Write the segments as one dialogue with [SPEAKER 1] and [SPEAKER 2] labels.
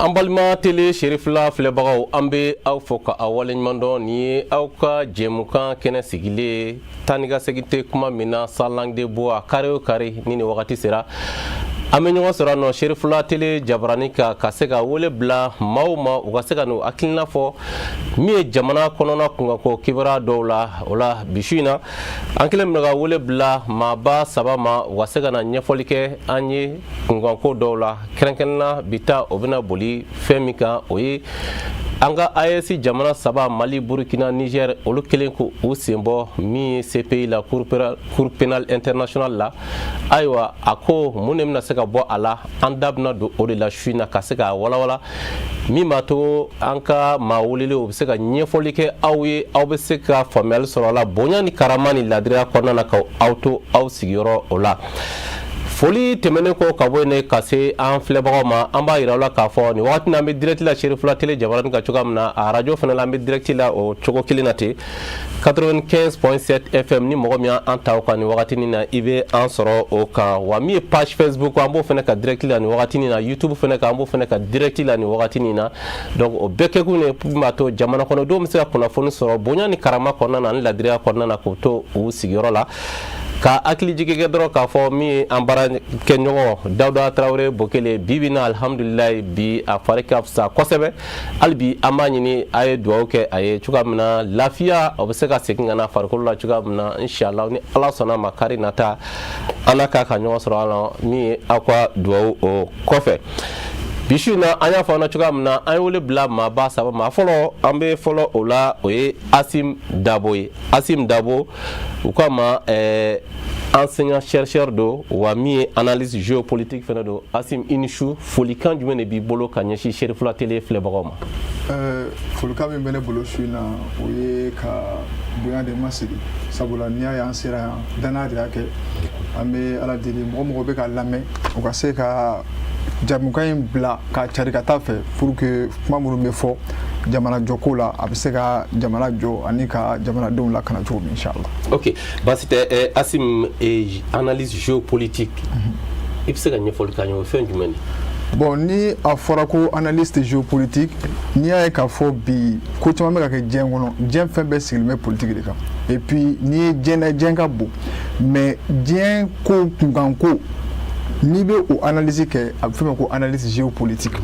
[SPEAKER 1] An balima télé Sherifla filɛbagaw an bɛ aw fo ka aw waleɲuman dɔn. Nin ye aw ka jɛmukan kɛnɛ sigilen taa ni ka segin tɛ kuma min na sans langue de bois carré o carré ni nin wagati sera an bɛ ɲɔgɔn sɔrɔ nɔ Sherifla télé jabarani kan ka se ka wele bila maaw ma u ka se ka n'u hakilina fɔ min ye jamana kɔnɔna kunkanko kibaruya dɔw la o la bi su in na an kɛlen bɛ ka wele bila maaba saba ma u ka se ka na ɲɛfɔli kɛ an ye kunkanko dɔw la kɛrɛnkɛrɛnnenya bi ta o bɛna boli fɛn min kan o ye an ka AES jamana saba Mali, Burkina, Niger olu kelen ko u sen bɔ min ye CPI la Cour pénale internationale la ayiwa a ko mun de bɛna se ka bɔ a la an da bɛna don o de la su in na ka se ka walawala min b'a to an ka maa welelenw u bɛ se ka ɲɛfɔli kɛ aw ye aw bɛ se ka faamuyali sɔrɔ a la bonya ni karama ni ladiriya kɔnɔna na ka aw to aw sigiyɔrɔ o la. Foli tɛmɛnen kɔ ka bɔ yen ka se an filɛbagaw ma an b'a yira aw la k'a fɔ nin wagati an bɛ direct la Sherifla télé jabarani kan cogoya min na a radio fana la an bɛ direct la o cogo kelen na ten 95.7 FM ni mɔgɔ min an ta o kan nin wagati nin na i bɛ an sɔrɔ o kan wa min ye page Facebook an b'o fana ka direct la nin wagati nin na YouTube fana kan an b'o fana ka direct la nin wagati nin na donc o bɛɛ kɛkun ne b'a to jamana kɔnɔdenw bɛ se ka kunnafoni sɔrɔ bonya ni karama kɔnɔna na ani ladiriya kɔnɔna na k'o to u sigiyɔrɔ la ka hakili jigin kɛ dɔrɔn k'a fɔ min ye an baara kɛɲɔgɔn Dawuda Tarawele Bokele bi bi na alhamdulilayi bi a fari ka fisa kosɛbɛ hali bi an b'a ɲini a ye dugawu kɛ a ye cogoya min na lafiya o bɛ se ka segin ka na farikolo la cogoya min na inshallah ni Ala sɔnna ma kari nata Ala k'a ka ɲɔgɔn sɔrɔ a la min ye aw ka dugawu o kɔfɛ. Bisu na an y'a fɔ an na cogoya min na an ye wele bila maaba saba ma fɔlɔ an bɛ fɔlɔ o la o ye Asim Dabo ye Asim Dabo u ka ma enseignant chercheur do wa min ye analyse géopolitique fana do Asim i ni su folikan jumɛn de b'i bolo ka ɲɛsin Sherifla télé filɛbagaw ma.
[SPEAKER 2] Folikan min bɛ ne bolo su in na o ye ka bonya de masigi sabula n'i y'a ye an sera yan danaya de y'a kɛ an bɛ Ala deli mɔgɔ bɛ ka lamɛn u ka se ka jamukan in bila ka cari ka taa fɛ pour que kuma minnu bɛ fɔ jamana jɔko la a bɛ se ka jamana jɔ ani ka jamanadenw lakana cogo min inshallah. Ok
[SPEAKER 1] basi tɛ Asim analyse géopolitique i bɛ se ka ɲɛfɔli k'an ye o fɛn jumɛn de.
[SPEAKER 2] Bon ni a fɔra ko analyste géopolitique n'i y'a ye k'a fɔ bi ko caman bɛ ka kɛ diɲɛ kɔnɔ diɲɛ fɛn bɛɛ sigilen bɛ politique de kan et puis n'i ye diɲɛ ka bon mais diɲɛ ko kunkanko n'i bɛ o analyse kɛ a bɛ f'o ma ko analyse géopolitique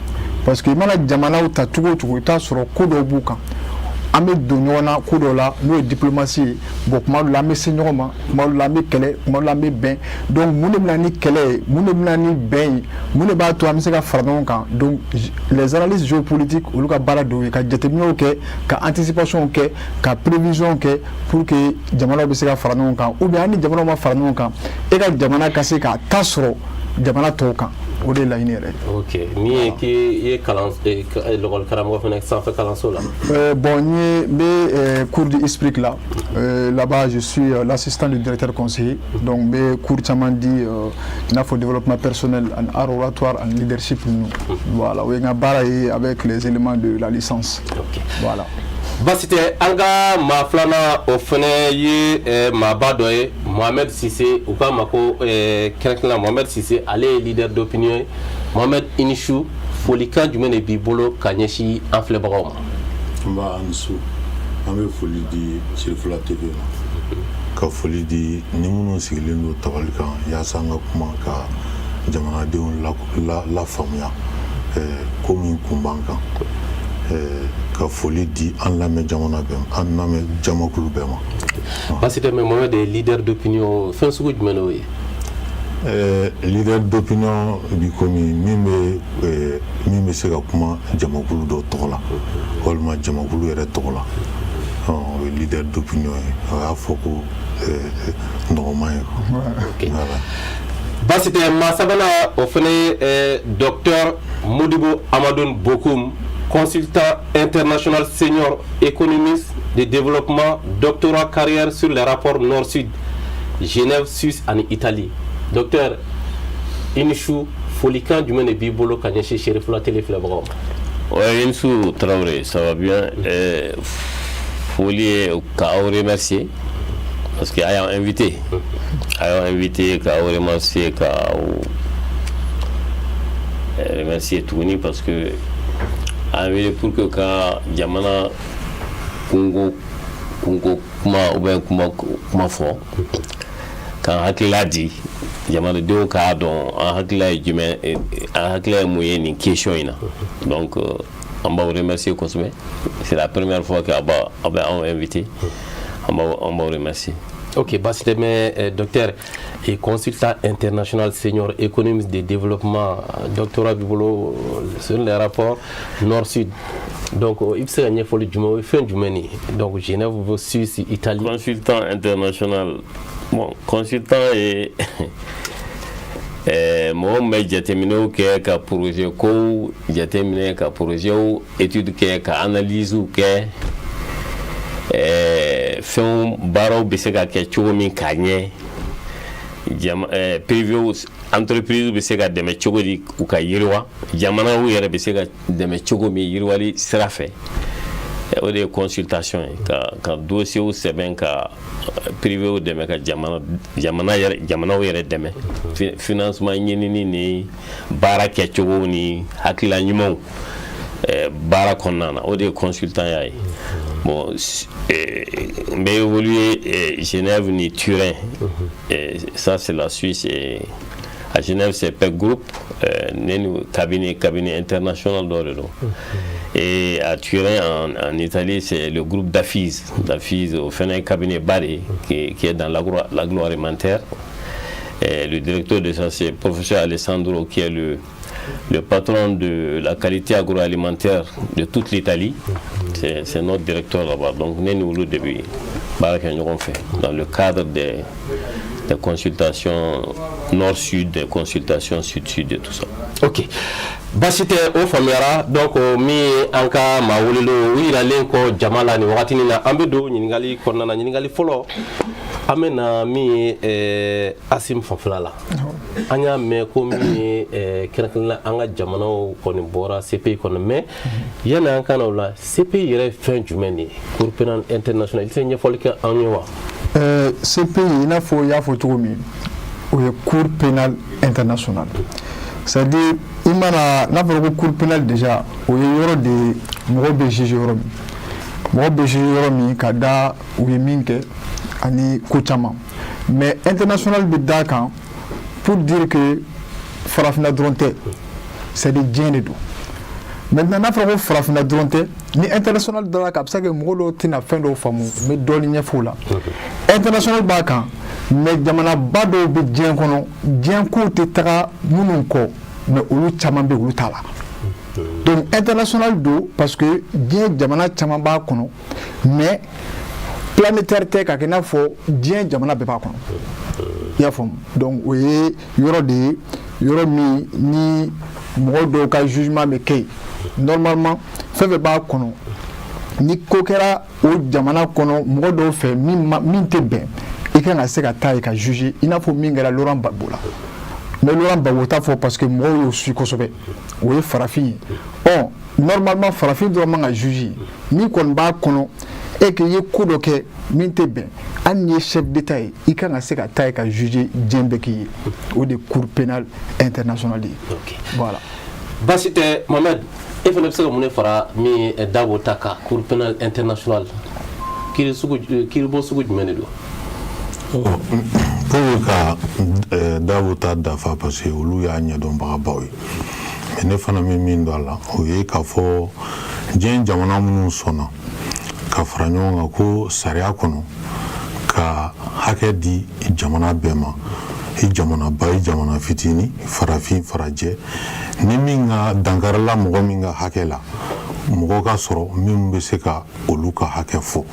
[SPEAKER 2] parce que i mana jamanaw ta cogo o cogo i t'a sɔrɔ ko dɔw b'u kan an bɛ don ɲɔgɔn na ko dɔw la n'o ye diplomatie ye bon kuma dɔw la an bɛ se ɲɔgɔn ma kuma dɔw la an bɛ kɛlɛ kuma dɔw la an bɛ bɛn donc mun de bɛna ni kɛlɛ ye mun de bɛna ni bɛn ye mun de b'a to an bɛ se ka fara ɲɔgɔn kan donc les analyses géopolitiques olu ka baara dɔw ye ka jateminɛw kɛ ka anticipation kɛ ka prévision kɛ pour que jamanaw bɛ se ka fara ɲɔgɔn kan ou bien hali ni jamanaw ma fara ɲɔgɔn kan e ka jamana ka se ka ta sɔrɔ jamana tɔw kan o de laɲini yɛrɛ.
[SPEAKER 1] Ok min ye k'i ye kalan lakɔli karamɔgɔ fana sanfɛ kalanso la.
[SPEAKER 2] Bon n bɛ cours du ISPRIC la là-bas je suis l'assistant du directeur conseiller donc n bɛ cours caman di i n'a fɔ développement personnel ani art oratoire ani leadership ninnu voilà o ye n ka baara ye avec les éléments de la licence. Ok voilà.
[SPEAKER 1] Basi tɛ an ka maa filanan o fana ye maaba dɔ ye Mohamed Sise u k'a ma ko kɛrɛnkɛrɛnnen Mohamed Sise ale ye leader d'opinion ye Mohamed i ni su folikan jumɛn de b'i bolo ka ɲɛsin an filɛbagaw ma.
[SPEAKER 3] N b'a ni su an bɛ foli di Sherifla TV ma ka foli di ni minnu sigilen don tabali kan yaasa an ka kuma ka jamanadenw lafaamuya ko min kun b'an kan. Ka foli di an lamɛn jamana bɛɛ ma an lamɛn jamakulu bɛɛ ma.
[SPEAKER 1] Basi tɛ mais Mohamed est leader d'opinion fɛn sugu jumɛn o ye.
[SPEAKER 3] Leader d'opinion bi komi min bɛ se ka kuma jamakulu dɔ tɔgɔ la walima jamakulu yɛrɛ tɔgɔ la o ye leader d'opinion ye o y'a fɔ ko nɔgɔman ye.
[SPEAKER 1] Basi tɛ maa sabanan o fana ye docteur Modibo Amadou Bokoum consultant international senior économiste de développement, doctorat carrière sur les rapports Nord-Sud, Genève, Suisse et Italie. Docteur, Inichou, folikan jumɛn de b'i bolo ka ɲɛsin Sherifla télé filɛbagaw ma.
[SPEAKER 4] Ouais, Inichou Traoré, ça va bien. Folie k'aw remercier parce que a y'an invité. A y'an invité k'aw remercier k'aw remercier tuguni parce que a wele pour que ka jamana kungo kuma ou bien kuma fɔ k'an hakilila di jamanadenw k'a dɔn an hakilila ye jumɛn an hakilila ye mun ye nin question in na donc an b'aw remercier kosɛbɛ c'est la première fois que a bɛ anw invité an b'aw remercier.
[SPEAKER 1] Ok, bah c'était docteur et consultant international senior économiste de développement, doctorat Bibolo sur les rapports Nord-Sud. Donc, il s'est gagné pour le Jumani, fin Jumani. Donc, Genève, Suisse, Italie.
[SPEAKER 4] Consultant international. Bon, consultant et. Moi, j'ai terminé ka projet ko, j'ai terminé ka projet ou étude ka analyse ou ka. Fɛnw baaraw bɛ se ka kɛ cogo min k'a ɲɛ privé entreprise bɛ se ka dɛmɛ cogo di u ka yiriwa jamanaw yɛrɛ bɛ se ka dɛmɛ cogo min yiriwali sira fɛ o de ye consultation ye ka dossier sɛbɛn ka privé dɛmɛ ka jamanaw yɛrɛ dɛmɛ financement ɲinini ni baara kɛcogo ni hakilila ɲumanw baara kɔnɔna na o de ye consultant ya ye. Bon, mais évolué Genève ni Turin, ça c'est la Suisse. Et à Genève c'est PEC Group, cabinet international d'Orelo. Et à Turin en Italie c'est le groupe d'Affiz au fin d'un cabinet Barré qui est dans l'agroalimentaire. Le directeur de ça c'est le professeur Alessandro qui est le patron de la qualité agroalimentaire de toute l'Italie. C'est notre directeur là-bas. Donc, nous le début, dans le cadre des consultations nord-sud, des consultations sud-sud et tout ça.
[SPEAKER 1] Ok. Basite o famiyara donc mi an ka maa welelo u yiralen kɔ jama la nin wagati nin na an bɛ don ɲininkali kɔnɔna na ɲininkali fɔlɔ an bɛ na min ye Asim fanfɛla la an y'a mɛn ko min ye kɛrɛnkɛrɛnnenya an ka jamanaw kɔni bɔra CPI kɔnɔ mais yanni an ka na o la CPI yɛrɛ ye fɛn jumɛn de ye Cour pénale internationale i tɛ ɲɛfɔli kɛ an ye wa.
[SPEAKER 2] CPI i n'a fɔ i y'a fɔ cogo min o ye Cour pénale internationale. C'est-à-dire il mana n'a fɔra ko Cour pénale déjà o ye yɔrɔ de mɔgɔw bɛ juger yɔrɔ min mɔgɔw bɛ juger yɔrɔ min ka da u ye min kɛ ani ko caman mais international bɛ d'a kan pour dire que farafinna dɔrɔn tɛ c'est-à-dire diɲɛ de don maintenant n'a fɔra ko farafinna dɔrɔn tɛ ni international dara kan a bɛ se ka kɛ mɔgɔ dɔw tɛna fɛn dɔw faamu n bɛ dɔɔni ɲɛfɔ o la international b'a kan mais jamanaba dɔw bɛ diɲɛ kɔnɔ diɲɛ kow tɛ taga minnu kɔ mais olu caman bɛ olu t'a la donc international do parce que diɲɛ jamana caman b'a kɔnɔ mais planétaire tɛ ka kɛ i n'a fɔ diɲɛ jamana bɛɛ b'a kɔnɔ i y'a faamu donc o ye yɔrɔ de ye yɔrɔ min ni mɔgɔ dɔw ka jugement bɛ kɛ yen normalement fɛn fɛn b'a kɔnɔ ni ko kɛra o jamana kɔnɔ mɔgɔ dɔw fɛ min tɛ bɛn i kan ka se ka taa yen ka juger i n'a fɔ min kɛra Laurent Gbagbo la mais Laurent Gbagbo t'a fɔ parce que mɔgɔw y'o suit kosɛbɛ o ye farafin ye normalement farafin dɔrɔn man ka juger n'i kɔni b'a kɔnɔ et que ye ko dɔ kɛ min tɛ bɛn hali ni ye chef d'état ye i kan ka se ka taa yen ka juger diɲɛ bɛɛ k'i ye o de Cour pénale internationale ye voilà.
[SPEAKER 1] Basi tɛ Mohamed e fana bɛ se ka mun de fara min ye Dabo ta kan Cour pénale internationale kiiribɔ sugu jumɛn de don.
[SPEAKER 3] Pour ka Dabo ta dafa parce que olu y'a ɲɛdɔnbagabaw ye mais ne fana bɛ min dɔn a la o ye k'a fɔ diɲɛ jamana minnu sɔnna ka fara ɲɔgɔn kan ko sariya kɔnɔ ka hakɛ di jamana bɛɛ ma i jamanaba i jamana fitini farafin farajɛ ni min ka dankarila mɔgɔ min ka hakɛ la mɔgɔ ka sɔrɔ min bɛ se ka olu ka hakɛ fɔ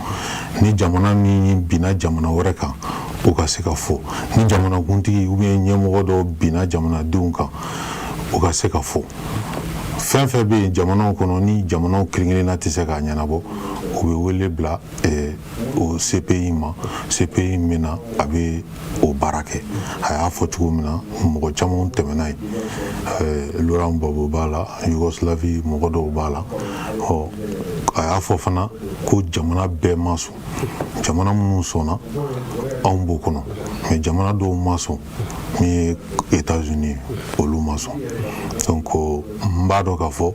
[SPEAKER 3] ni jamana min binna jamana wɛrɛ kan o ka se ka fɔ ni jamanakuntigi ou bien ɲɛmɔgɔ dɔw binna jamanadenw kan o ka se ka fɔ fɛn fɛn bɛ yen jamanaw kɔnɔ ni jamanaw kelen-kelenna tɛ se k'a ɲɛnabɔ o bɛ wele bila o CPI ma CPI min na a bɛ o baara kɛ a y'a fɔ cogo min na mɔgɔ caman tɛmɛna yen Laurent Gbagbo b'a la Yougoslavie mɔgɔ dɔw b'a la a y'a fɔ fana ko jamana bɛɛ ma sɔn jamana minnu sɔnna anw b'o kɔnɔ mais jamana dɔw ma sɔn min ye États-Unis olu ma sɔn donc n b'a dɔn k'a fɔ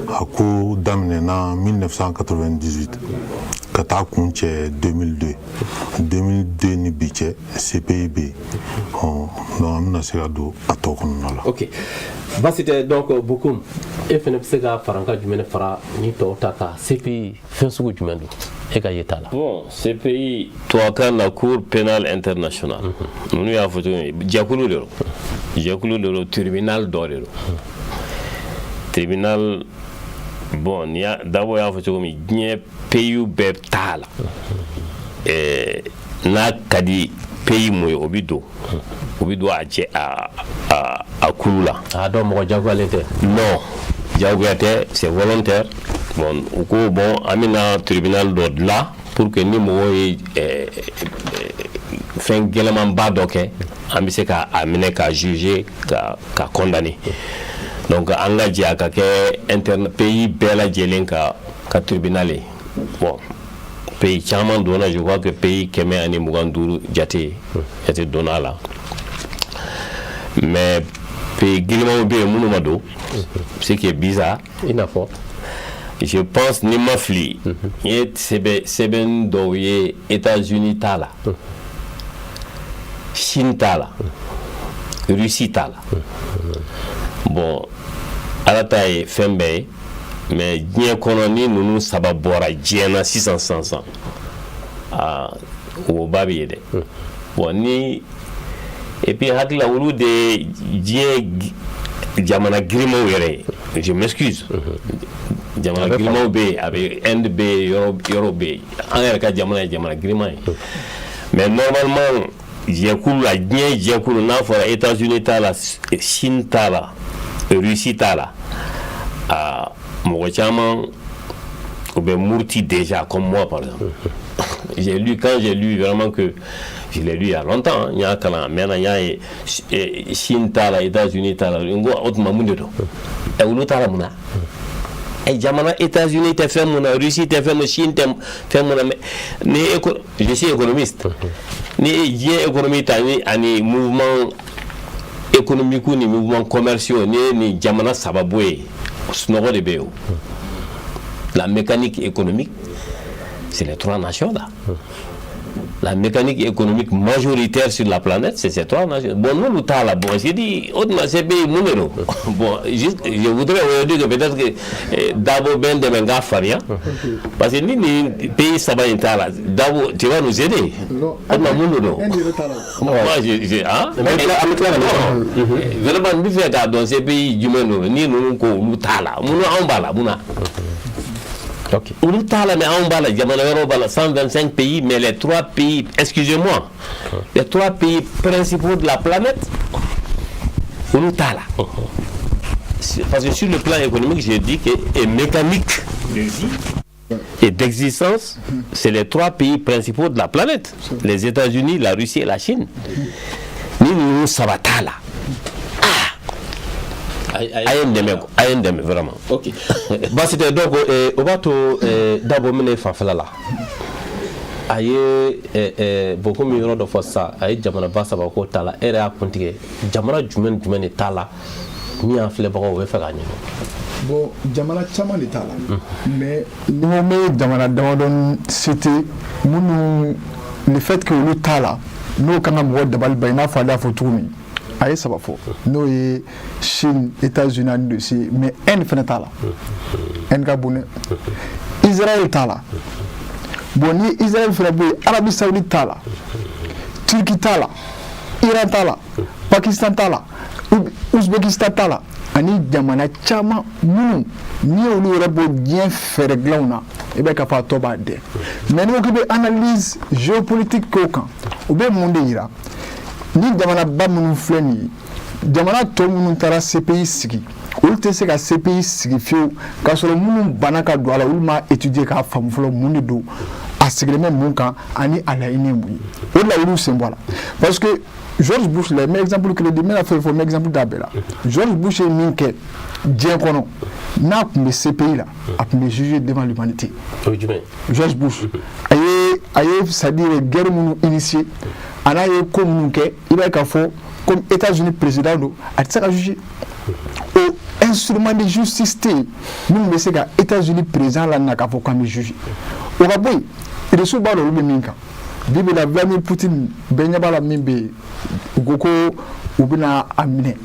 [SPEAKER 3] a ko daminɛna 1998 ka taa kun cɛ 2002 ni bi cɛ CPI bɛ yen donc an bɛna se ka don a tɔ kɔnɔna la.
[SPEAKER 1] Ok, basi tɛ donc Bokoum e fana bɛ se ka farankan jumɛn fara ni tɔw ta kan CPI fɛn sugu jumɛn don e ka yeta la.
[SPEAKER 4] Bon, CPI tubabukan na Cour pénale internationale ninnu y'a fɔ cogo min jɛkulu de don tribunal dɔ de don tribunal bon d'abord y'a fɔ cogo min diɲɛ pays bɛɛ t'a la n'a ka di pays mun ye o bɛ don a jɛ a kulu la.
[SPEAKER 1] A dɔn mɔgɔ jagoyalen tɛ.
[SPEAKER 4] Non, jagoya tɛ, c'est volontaire. Bon, u ko bon an bɛna tribunal dɔ dilan pour que ni mɔgɔw ye fɛn gɛlɛmanba dɔ kɛ an bɛ se k'a minɛ k'a juger ka condamner. Donc an ka jɛ a ka kɛ pays bɛɛ lajɛlen ka tribunal ye. Bon, pays caman donna, je crois que pays 125 jate donna la. Mais pays gilimanw bɛ yen minnu ma don, ce qui est bizarre.
[SPEAKER 1] I n'a fɔ.
[SPEAKER 4] Je pense ni ma fili n ye sɛbɛn dɔw ye États-Unis t'a la, Chine t'a la, Russie t'a la. Bon, ala ta ye fɛn bɛɛ ye mais diɲɛ kɔnɔ ni ninnu saba bɔra diɲɛ na sisan o ba bɛ ye dɛ. Bon ni et puis hakili la olu de diɲɛ jamana girimanw yɛrɛ ye, je m'excuse. Jamana girimanw bɛ yen, a bɛ Inde bɛ yen, yɔrɔ bɛ yen, an yɛrɛ ka jamana ye jamana giriman ye. Mais normalement jɛkulu la, diɲɛ jɛkulu n'a fɔra États-Unis t'a la, Chine t'a la, Russie t'a la, mɔgɔ caman o bɛ muruti déjà comme moi par exemple. Quand j'ai lu vraiment que je l'ai lu il y a longtemps, il y a kalan mena ya Chine t'a la, États-Unis t'a la, ngo otuma mun de do e ulu t'a la muna e jamana États-Unis tɛ fɛn mun na, Russie tɛ fɛn mun, Chine tɛ fɛn mun na, ni je suis économiste, ni diɲɛ économie ta ani mouvement économique ni mouvement commerciaux ni jamana sababu ye sunɔgɔ de bɛ yen. La mécanique économique, c'est les trois nations là. La mécanique économique majoritaire sur la planète, c'est ces trois nations. Bon, nous, nous là, bon, j'ai dit, autrement, c'est pays mounero. Bon, je voudrais aujourd'hui que peut-être que d'abord, ben de menga faria. Parce que ni pays ça-bas, d'abord, tu vas nous aider. Autrement, mounero. Moi, vraiment, nous faisons dans ces pays du monde, ni nous, nous, là. Nous, on va là,
[SPEAKER 1] Okay.
[SPEAKER 4] On parle mais on parle 125 pays, mais les trois pays, excusez-moi, les trois pays principaux de la planète, on parle. Parce que sur le plan économique, j'ai dit que et mécanique et d'existence, c'est les trois pays principaux de la planète, les États-Unis, la Russie et la Chine. Nous sommes là. Ayendeme vraiment.
[SPEAKER 1] Ok. Bah c'était donc au bateau d'abord mené fanfala là. Aye beaucoup mieux de fois ça. Aye jamana basa ba ko tala ere a kuntige. Jamana jumɛn de tala. Ni en filɛ bagaw bɛ fɛ ka ɲini.
[SPEAKER 2] Bon jamana caman de t'a la. Mais ni mo me jamana damadɔ cité minnu le fait que olu t'a la n'o kan ka mɔgɔ dabali ba i n'a fɔ ale y'a fɔ cogo min. A ye saba fɔ n'o ye Chine, États-Unis ani Russie, mais Inde fana t'a la. Inde ka bon dɛ. Israël t'a la. Bon ni Israël fana bɛ yen, Arabie Saoudite t'a la, Turquie t'a la, Iran t'a la, Pakistan t'a la, Ouzbékistan t'a la, ani jamana caman minnu n'i y'olu yɛrɛ bɔ diɲɛ fɛɛrɛ dilanw na i bɛ k'a fɔ a tɔ b'a dɛ. Mais n'i ko k'i bɛ analyse géopolitique k'o kan o bɛ mun de yira? Ni jamana ba minnu filɛ nin ye jamana tɔ minnu taara CPI sigi olu tɛ se ka CPI sigi fiyewu k'a sɔrɔ minnu banna ka don a la olu ma étudier k'a faamu fɔlɔ mun de don a sigilen bɛ mun kan ani a laɲini ye mun ye o de la olu sen bɔ a la parce que George Bush la n bɛ exemple kelen di n bɛna fɛn fɔ n bɛ exemple d'a bɛɛ la George Bush ye min kɛ diɲɛ kɔnɔ n'a tun bɛ CPI la a tun bɛ juger devant l'humanité. George Bush a ye c'est-à-dire guerre minnu initié a n'a ye ko minnu kɛ i b'a ye k'a fɔ comme États-Unis président do a tɛ se ka juger o instrument de justice tɛ yen minnu bɛ se ka États-Unis président la na k'a fɔ k'an bɛ juger o ka bɔ yen reçu b'a dɔn olu bɛ min kan bi bi la Vladimir Poutine bɛɛ ɲɛ b'a la min bɛ yen u ko ko u bɛna a minɛ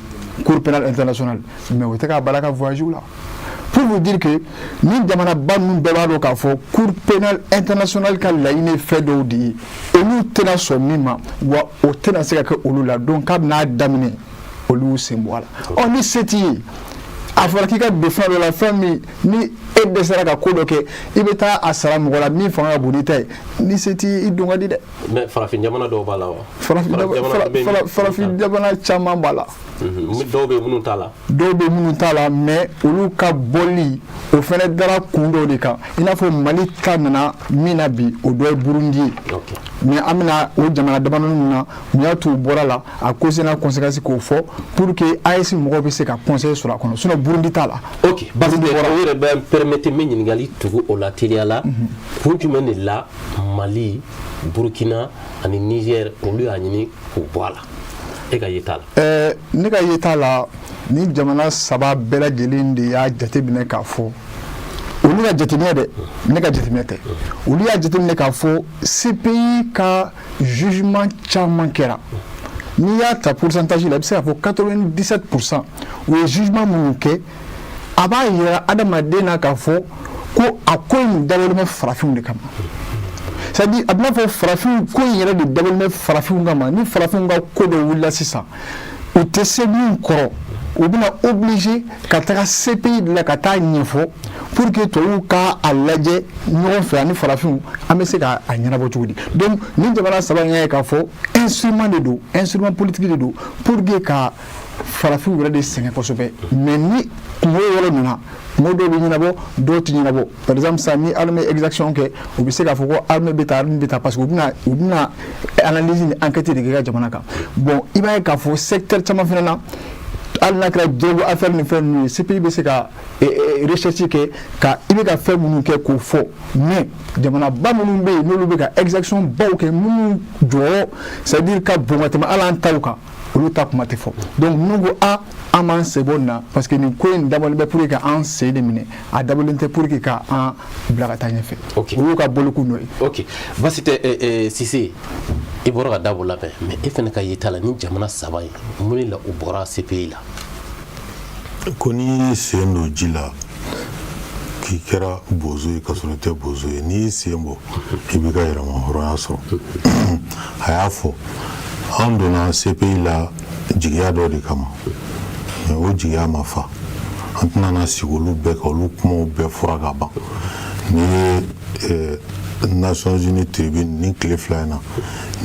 [SPEAKER 2] Cour pénale internationale mais o tɛ k'a baara ka voyage la. Pour vous dire que ni jamana ba ninnu bɛɛ b'a dɔn k'a fɔ Cour pénale internationale ka laɲini ye fɛn dɔw de ye olu tɛna sɔn min ma wa o tɛna se ka kɛ olu la donc k'a bɛna daminɛ olu y'u sen bɔ a la ni se t'i ye a fɔra k'i ka don fɛn dɔ la fɛn min ni e dɛsɛra ka ko dɔ kɛ i bɛ taa a sara mɔgɔ la min fanga ka bon n'i ta ye ni se t'i ye i don ka di dɛ.
[SPEAKER 1] mais farafin jamana dɔw b'a la wa.
[SPEAKER 2] farafin jamana caman b'a la.
[SPEAKER 1] dɔw bɛ minnu t'a la.
[SPEAKER 2] dɔw bɛ minnu t'a la mais olu ka bɔli o fɛnɛ dara kun dɔw de kan i n'a fɔ Mali ta nana min na bi o dɔ ye Burundi ye mais an bɛna o jamana damadɔ ninnu na mun y'a to u bɔra la a cause n'a conséquence k'o fɔ pour que AES mɔgɔw bɛ se ka conseil sɔrɔ a kɔnɔ sinon Burundi t'a la.
[SPEAKER 1] ok parce que o yɛrɛ bɛ permettre n bɛ ɲininkali tugu o la teliya la kun jumɛn de la Mali Burkina ani Niger olu y'a ɲini k'u bɔ a la e ka ye t'a la.
[SPEAKER 2] ne ka ye t'a la ni jamana saba bɛɛ lajɛlen de y'a jateminɛ k'a fɔ olu ka jateminɛ dɛ ne ka jateminɛ tɛ olu y'a jateminɛ k'a fɔ CPI ka jugement caman kɛra n'i y'a ta pourcentage la i bɛ se k'a fɔ 97% o ye jugement minnu kɛ a b'a yira adamaden na k'a fɔ ko a ko in dabɔlen bɛ farafinw de kama c'est-à-dire a bɛna fɔ farafin ko in yɛrɛ de dabɔlen bɛ farafinw kama ni farafinw ka ko dɔ wulila sisan u tɛ se min kɔrɔ u bɛna obligé ka taga CPI de la ka taa ɲɛfɔ pour que tubabuw k'a lajɛ ɲɔgɔn fɛ ani farafinw an bɛ se k'a ɲɛnabɔ cogo di donc ni jamana saba in y'a ye k'a fɔ instrument de don instrument politique de don pour que ka farafinw yɛrɛ de sɛgɛn kosɛbɛ mais ni kungo yɔrɔ min na kungo dɔw bɛ ɲɛnabɔ dɔw tɛ ɲɛnabɔ par exemple sisan ni armée exaction kɛ u bɛ se k'a fɔ ko armée bɛ taa parce que u bɛna analyse ni enquête de kɛ ka jamana kan bon i b'a ye k'a fɔ secteur caman fana na hali n'a kɛra dialogue affaire ni fɛn ninnu ye CPI bɛ se ka recherche kɛ ka i bɛ ka fɛn minnu kɛ k'o fɔ mais jamanaba minnu bɛ yen n'olu bɛ ka exaction baw kɛ minnu jɔyɔrɔ c'est à dire ka bon ka tɛmɛ hali an taw kan olu ta kuma tɛ fɔ donc minnu ko an b'an sen bɔ nin na parce que nin ko in dabɔlen bɛ pour que k'an sen de minɛ a dabɔlen tɛ pour que k'an bila ka taa ɲɛfɛ o y'u ka boloku nɔ ye.
[SPEAKER 1] ok basi tɛ Sise i bɔra ka da o labɛn mais e fana ka ye t'a la ni jamana saba in mun de la u bɔra CPI la.
[SPEAKER 3] ko n'i sen don ji la k'i kɛra bozo ye ka sɔrɔ i tɛ bozo ye n'i y'i sen bɔ i b'i ka yɛrɛma hɔrɔnya sɔrɔ a y'a fɔ an donna CPI la jigiya dɔ de kama mais o jigiya ma fa an tɛna na sigi olu bɛɛ kan olu kumaw bɛɛ fɔra ka ban n'i ye Nations Unies tribune ni tile fila in na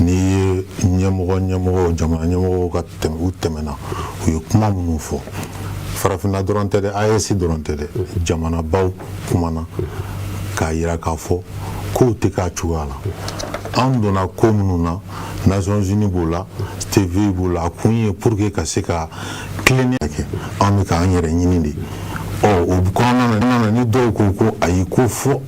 [SPEAKER 3] n'i ye ɲɛmɔgɔ jamana ɲɛmɔgɔw ka u tɛmɛna u ye kuma minnu fɔ farafinna dɔrɔn tɛ dɛ AES dɔrɔn tɛ dɛ jamanabaw kumana k'a yira k'a fɔ kow tɛ k'a cogoya la an donna ko minnu na Nations Unies b'o la TV b'o la a kun ye pour que ka se ka tilennenya kɛ an bɛ k'an yɛrɛ ɲini de o kɔnɔna na ni dɔw ko ko ayi ko fɔ